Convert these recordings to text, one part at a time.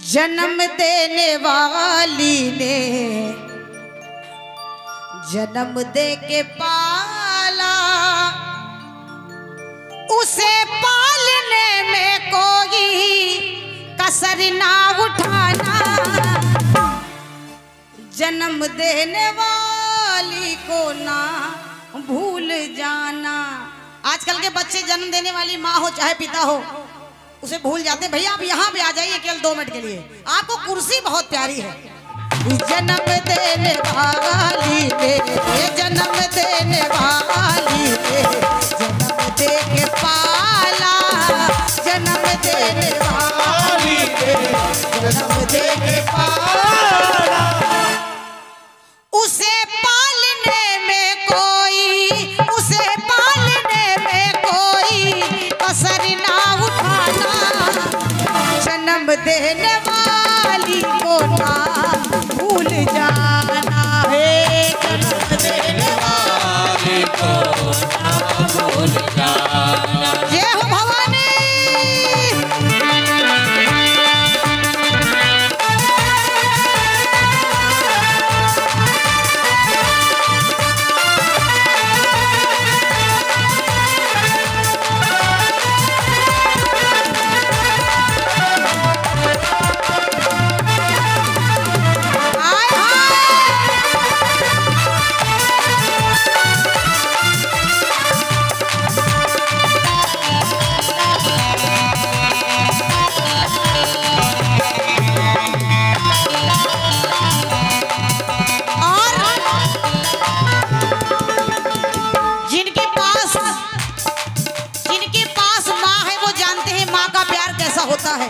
जन्म देने वाली ने जन्म दे के पाला, उसे पालने में कोई कसर ना उठाना। जन्म देने वाली को ना भूल जाना। आजकल के बच्चे जन्म देने वाली माँ हो चाहे पिता हो उसे भूल जाते। भैया आप यहाँ पे आ जाइए केवल 2 मिनट के लिए, आपको कुर्सी बहुत प्यारी है। जन्म देने वाली ने जन्म देने वाली ने जन्म दे के पाला, जन्म देने वाली ने जन्म दे के पाला, उसे पालने में कोई कसर ना उठाना। जन्म देने वाली को ना भूल जाना है, जन्म देने वाली को ना भूल जाना। जय हो भवानी। होता है,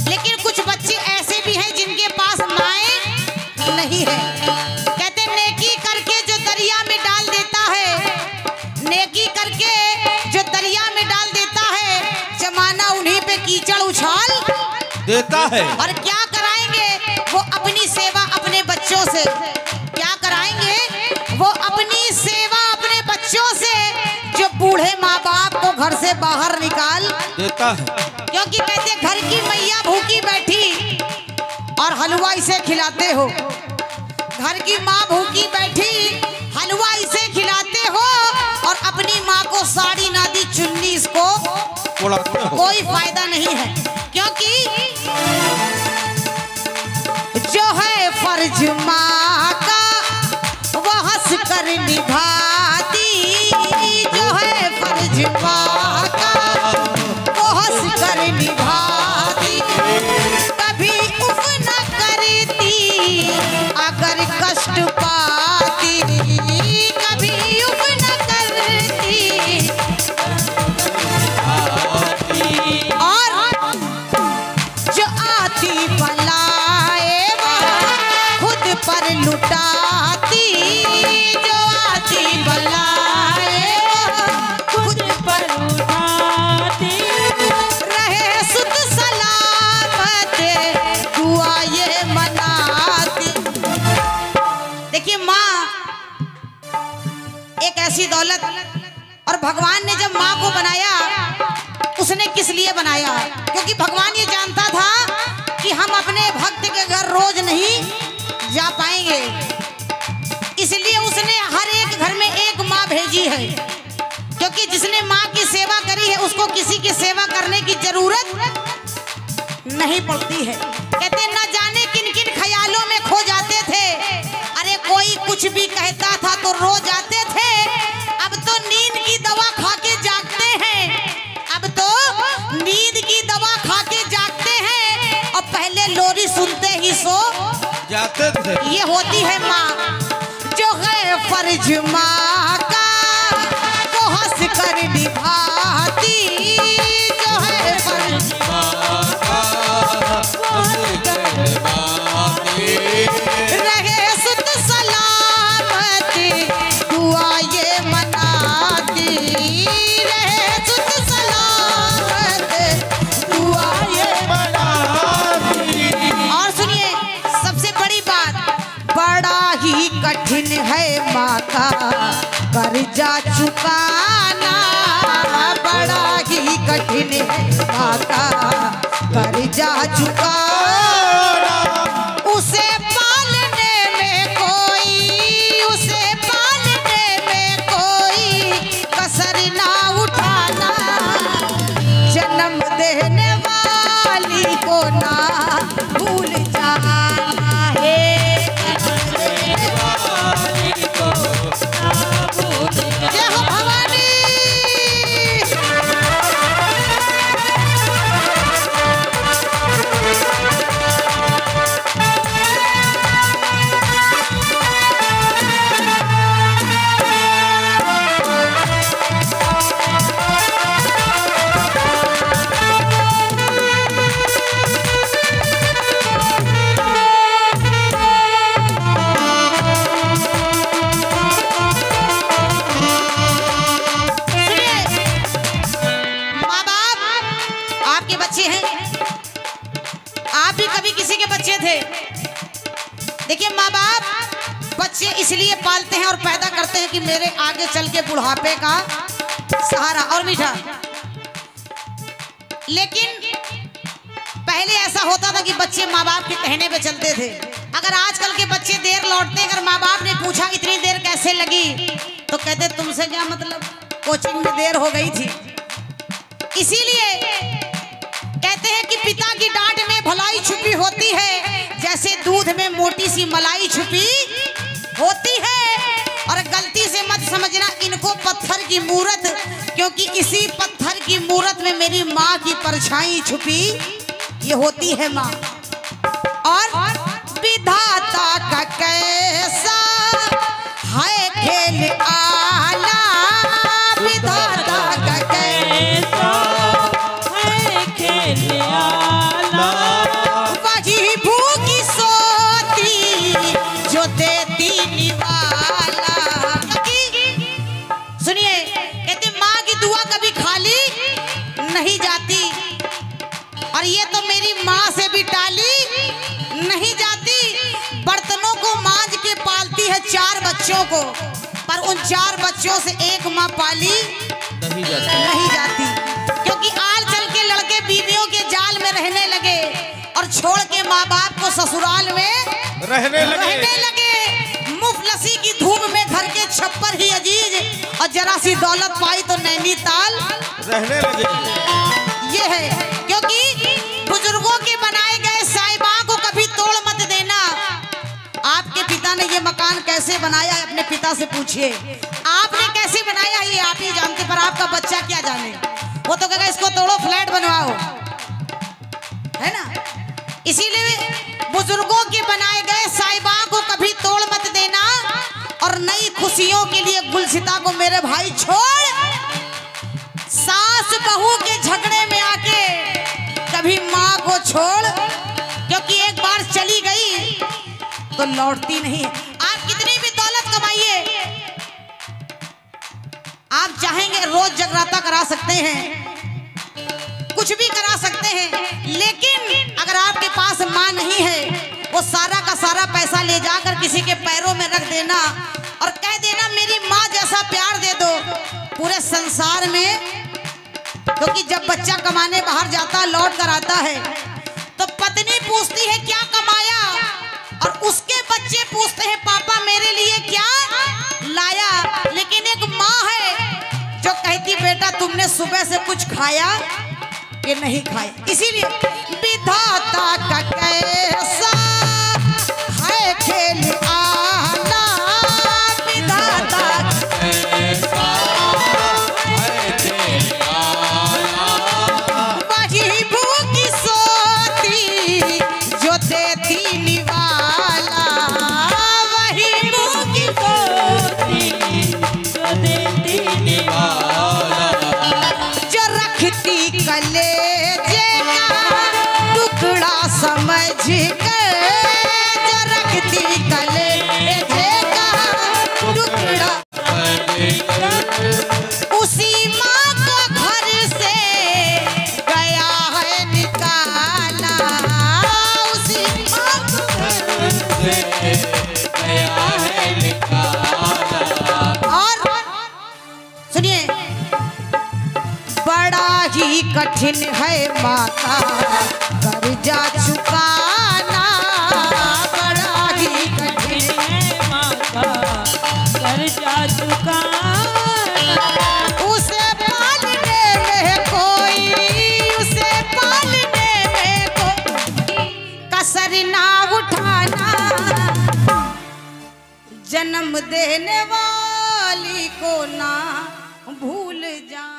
लेकिन कुछ बच्चे ऐसे भी हैं जिनके पास माएँ नहीं है। कहते नेकी करके जो दरिया में डाल देता है, नेकी करके जो दरिया में डाल देता है, जमाना उन्हीं पे कीचड़ उछाल देता है। और क्या कराएंगे वो अपनी सेवा अपने बच्चों से, क्या कराएंगे वो अपनी सेवा अपने बच्चों से, जो बूढ़े माँ बाप को घर से बाहर निकाल देता है। क्योंकि कहते घर की मैया भूखी बैठी और हलवा इसे खिलाते हो, घर की माँ भूखी बैठी हलवा इसे खिलाते हो, और अपनी माँ को साड़ी ना दी चुन्नी इसको कोई फायदा नहीं है। क्योंकि जो है फर्ज माँ का वो हंस कर निभाती, जो है फर्ज माँ का कर निभाती, कभी उफ न करती अगर कष्ट पाती, कभी उफ न करती। और जो आती बलाए खुद पर लुटाती, जो आती बलाए खुद पर लुटाती, दुआ ये मनाती। देखिए माँ एक ऐसी दौलत, और भगवान ने जब माँ को बनाया उसने किस लिए बनाया? क्योंकि भगवान ये जानता था कि हम अपने भक्त के घर रोज नहीं जा पाएंगे, इसलिए उसने हर एक घर में एक माँ भेजी है। क्योंकि जिसने माँ की सेवा करी है उसको किसी की सेवा करने की जरूरत नहीं पड़ती है। कहते न जाने किन किन ख्यालों में खो जाते थे, अरे कोई कुछ भी कहता था तो रो जाते थे, अब तो नींद की दवा खा के जागते हैं, अब तो नींद की दवा खा के जागते हैं, और पहले लोरी सुनते ही सो जाते थे। ये होती है माँ, जो है फर्ज माँ का वो हंस कर निभाती, जो है फर्ज रहे सुत सलामत दुआ ये मनाती, रहे सुत सलामत दुआ ये मनाती। और सुनिए सबसे बड़ी बात, बड़ा ही कठिन है माँ का कर्जा चुकाना, बड़ा ही कठिन है माँ का कर्जा चुकाना। बच्चे हैं, आप भी कभी किसी के बच्चे थे। देखिए माँ बाप बच्चे इसलिए पालते हैं और पैदा करते हैं कि मेरे आगे चल के बुढ़ापे का सहारा। और मीठा, लेकिन पहले ऐसा होता था कि बच्चे माँ बाप के कहने पे चलते थे। अगर आजकल के बच्चे देर लौटते, अगर माँ बाप ने पूछा इतनी देर कैसे लगी, तो कहते तुमसे क्या मतलब, कोचिंग में देर हो गई थी। इसीलिए कहते हैं कि पिता की डांट में भलाई छुपी होती है, जैसे दूध में मोटी सी मलाई छुपी होती है। और गलती से मत समझना इनको पत्थर की मूरत, क्योंकि इसी पत्थर की मूरत में मेरी माँ की परछाई छुपी ये होती है माँ। और विधाता का कैसा है खेल आला, विधाता का कैसा है खेल आला, वही भूखी सोती जो देती निवाला। सुनिए, कहते माँ की दुआ कभी खाली नहीं जाती, और ये तो मेरी माँ से भी टाली नहीं जाती। बर्तनों को मांज के पालती है 4 बच्चों को, पर उन 4 बच्चों से एक माँ पाली नहीं जाती। क्योंकि आज चल के लड़के बीवियों के जाल में रहने लगे और छोड़ के माँ बाप को ससुराल में रहने लगे। मुफलसी की धूप में घर के छप्पर ही अजीज, और जरा सी दौलत पाई तो नैनीताल रहने लगे। ये है, क्योंकि बुजुर्गों के बनाए गए साहिबा को कभी तोड़ मत देना। आपके पिता ने ये मकान कैसे बनाया है अपने पिता से पूछिए। आपने कैसे बनाया ये आप ही जानते, पर आपका बच्चा क्या जाने। वो तो कहेगा इसको तोड़ो फ्लैट बनवाओ, है ना। इसीलिए बुजुर्गों के बनाए गए साहिबा को कभी तोड़ मत देना। और नई खुशियों के लिए गुलसिता को मेरे भाई छोड़, सास बहू के झगड़े में आके कभी माँ को छोड़, क्योंकि एक बार चली गई तो लौटती नहीं। आप कितनी भी दौलत कमाइए, आप चाहेंगे रोज जगराता करा सकते हैं, कुछ भी करा सकते हैं, लेकिन अगर आपके पास माँ नहीं है, वो सारा का सारा पैसा ले जाकर किसी के पैरों में रख देना और कह देना मेरी माँ जैसा प्यार दे दो पूरे संसार में। क्योंकि जब बच्चा कमाने बाहर जाता, लौट कर आता है, तो पत्नी पूछती है क्या कमाया, और उसके बच्चे पूछते हैं पापा मेरे लिए क्या लाया। लेकिन एक माँ है जो कहती बेटा तुमने सुबह से कुछ खाया कि नहीं खाया। इसीलिए विधाता का कैसा है खेल आला, विधाता कैसा है खेल आला, वही भूखी सोती जो देती निवाला, वही भूखी सोती जो देती निवाला, जो रखती कलेजे का टुकड़ा समझ कर, जो रखती कलेजे का टुकड़ा, उसी माँ को घर से गया है निकाला, उसी माँ को घर से गया है निकाला। और सुनिए, बड़ा ही कठिन है माँ का कर्जा चुकाना, बड़ा ही कठिन है माँ का कर्जा चुकाना। उसे पालने में कोई, उसे पालने में कोई कसर ना उठाना, जन्म देने वाली को ना भूल जा।